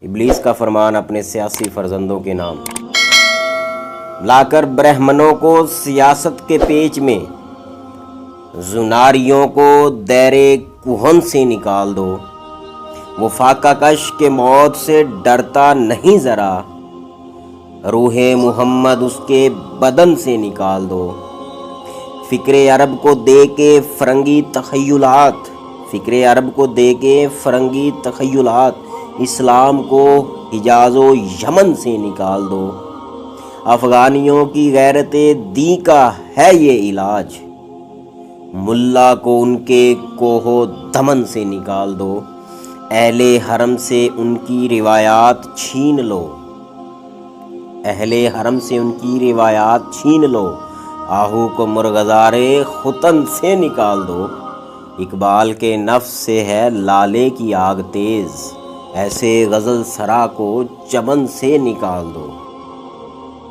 ابلیس کا فرمان اپنے سیاسی فرزندوں کے نام لا کر برہمنوں کو سیاست کے پیچ میں، زناریوں کو دیر کوہن سے نکال دو۔ وہ فاقہ کش کے موت سے ڈرتا نہیں ذرا، روح محمد اس کے بدن سے نکال دو۔ فکر عرب کو دے کے فرنگی تخیلات، فکر عرب کو دے کے فرنگی تخیلات، اسلام کو حجاز و یمن سے نکال دو۔ افغانیوں کی غیرت دی کا ہے یہ علاج، ملا کو ان کے کوہ و دمن سے نکال دو۔ اہل حرم سے ان کی روایات چھین لو، اہل حرم سے ان کی روایات چھین لو، آہو کو مرغزار ختن سے نکال دو۔ اقبال کے نفس سے ہے لالے کی آگ تیز، ایسے غزل سرا کو چمن سے نکال دو۔